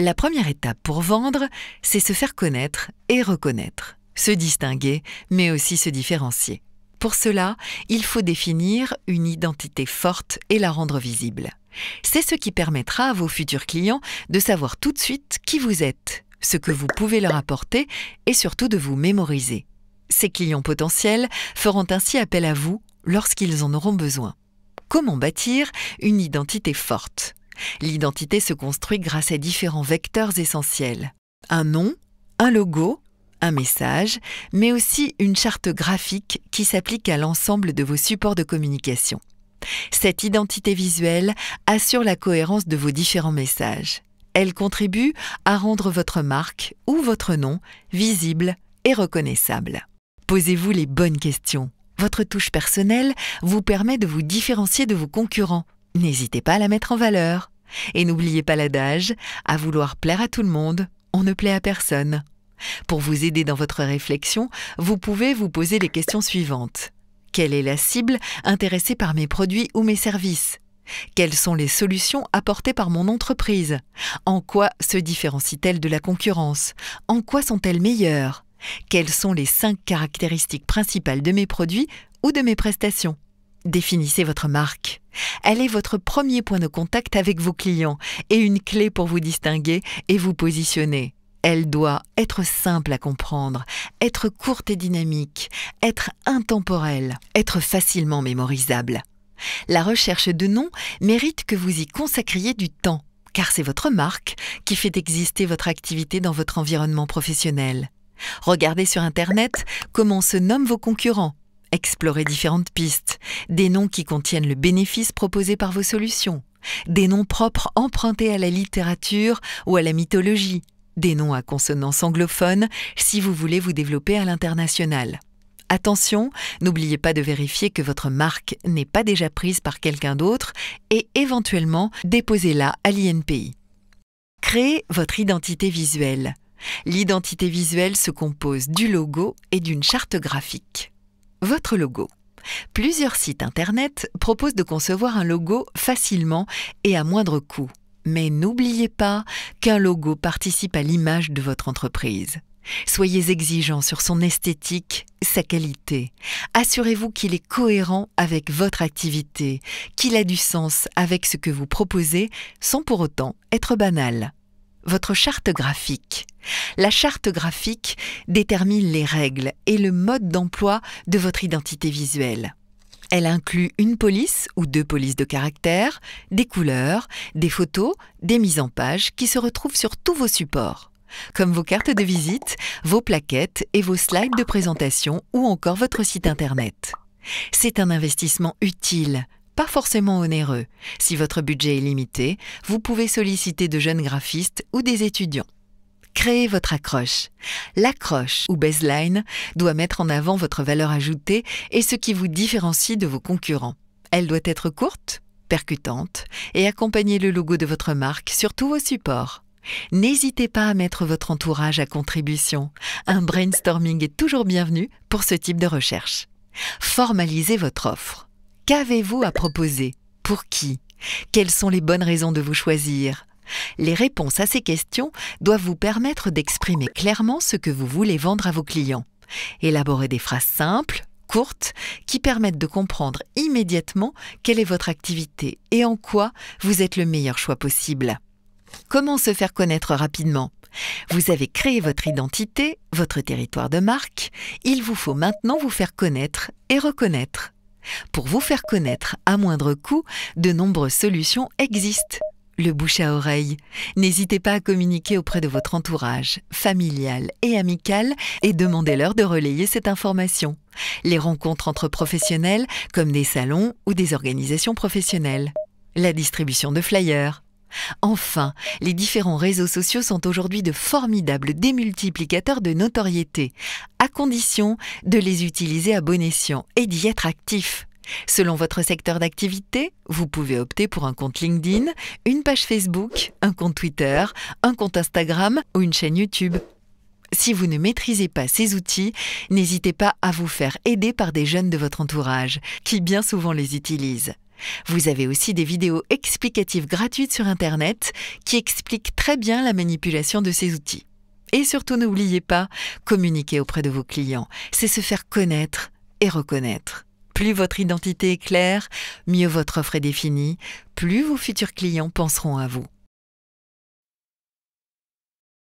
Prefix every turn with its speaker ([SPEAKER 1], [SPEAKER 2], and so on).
[SPEAKER 1] La première étape pour vendre, c'est se faire connaître et reconnaître, se distinguer, mais aussi se différencier. Pour cela, il faut définir une identité forte et la rendre visible. C'est ce qui permettra à vos futurs clients de savoir tout de suite qui vous êtes, ce que vous pouvez leur apporter et surtout de vous mémoriser. Ces clients potentiels feront ainsi appel à vous lorsqu'ils en auront besoin. Comment bâtir une identité forte ? L'identité se construit grâce à différents vecteurs essentiels. Un nom, un logo, un message, mais aussi une charte graphique qui s'applique à l'ensemble de vos supports de communication. Cette identité visuelle assure la cohérence de vos différents messages. Elle contribue à rendre votre marque ou votre nom visible et reconnaissable. Posez-vous les bonnes questions. Votre touche personnelle vous permet de vous différencier de vos concurrents. N'hésitez pas à la mettre en valeur. Et n'oubliez pas l'adage, à vouloir plaire à tout le monde, on ne plaît à personne. Pour vous aider dans votre réflexion, vous pouvez vous poser les questions suivantes. Quelle est la cible intéressée par mes produits ou mes services ? Quelles sont les solutions apportées par mon entreprise ? En quoi se différencie-t-elle de la concurrence ? En quoi sont-elles meilleures ? Quelles sont les 5 caractéristiques principales de mes produits ou de mes prestations ? Définissez votre marque. Elle est votre premier point de contact avec vos clients et une clé pour vous distinguer et vous positionner. Elle doit être simple à comprendre, être courte et dynamique, être intemporelle, être facilement mémorisable. La recherche de noms mérite que vous y consacriez du temps, car c'est votre marque qui fait exister votre activité dans votre environnement professionnel. Regardez sur Internet comment se nomment vos concurrents. Explorez différentes pistes, des noms qui contiennent le bénéfice proposé par vos solutions, des noms propres empruntés à la littérature ou à la mythologie, des noms à consonance anglophone si vous voulez vous développer à l'international. Attention, n'oubliez pas de vérifier que votre marque n'est pas déjà prise par quelqu'un d'autre et éventuellement déposez-la à l'INPI. Créez votre identité visuelle. L'identité visuelle se compose du logo et d'une charte graphique. Votre logo. Plusieurs sites internet proposent de concevoir un logo facilement et à moindre coût. Mais n'oubliez pas qu'un logo participe à l'image de votre entreprise. Soyez exigeant sur son esthétique, sa qualité. Assurez-vous qu'il est cohérent avec votre activité, qu'il a du sens avec ce que vous proposez sans pour autant être banal. Votre charte graphique. La charte graphique détermine les règles et le mode d'emploi de votre identité visuelle. Elle inclut une police ou 2 polices de caractères, des couleurs, des photos, des mises en page qui se retrouvent sur tous vos supports, comme vos cartes de visite, vos plaquettes et vos slides de présentation ou encore votre site internet. C'est un investissement utile, pas forcément onéreux. Si votre budget est limité, vous pouvez solliciter de jeunes graphistes ou des étudiants. Créez votre accroche. L'accroche ou baseline doit mettre en avant votre valeur ajoutée et ce qui vous différencie de vos concurrents. Elle doit être courte, percutante et accompagner le logo de votre marque sur tous vos supports. N'hésitez pas à mettre votre entourage à contribution. Un brainstorming est toujours bienvenu pour ce type de recherche. Formalisez votre offre. Qu'avez-vous à proposer ? Pour qui ? Quelles sont les bonnes raisons de vous choisir ? Les réponses à ces questions doivent vous permettre d'exprimer clairement ce que vous voulez vendre à vos clients. Élaborez des phrases simples, courtes, qui permettent de comprendre immédiatement quelle est votre activité et en quoi vous êtes le meilleur choix possible. Comment se faire connaître rapidement ? Vous avez créé votre identité, votre territoire de marque. Il vous faut maintenant vous faire connaître et reconnaître. Pour vous faire connaître à moindre coût, de nombreuses solutions existent. Le bouche à oreille. N'hésitez pas à communiquer auprès de votre entourage, familial et amical et demandez-leur de relayer cette information. Les rencontres entre professionnels comme des salons ou des organisations professionnelles. La distribution de flyers. Enfin, les différents réseaux sociaux sont aujourd'hui de formidables démultiplicateurs de notoriété, à condition de les utiliser à bon escient et d'y être actif. Selon votre secteur d'activité, vous pouvez opter pour un compte LinkedIn, une page Facebook, un compte Twitter, un compte Instagram ou une chaîne YouTube. Si vous ne maîtrisez pas ces outils, n'hésitez pas à vous faire aider par des jeunes de votre entourage, qui bien souvent les utilisent. Vous avez aussi des vidéos explicatives gratuites sur Internet qui expliquent très bien la manipulation de ces outils. Et surtout, n'oubliez pas, communiquer auprès de vos clients, c'est se faire connaître et reconnaître. Plus votre identité est claire, mieux votre offre est définie, plus vos futurs clients penseront à vous.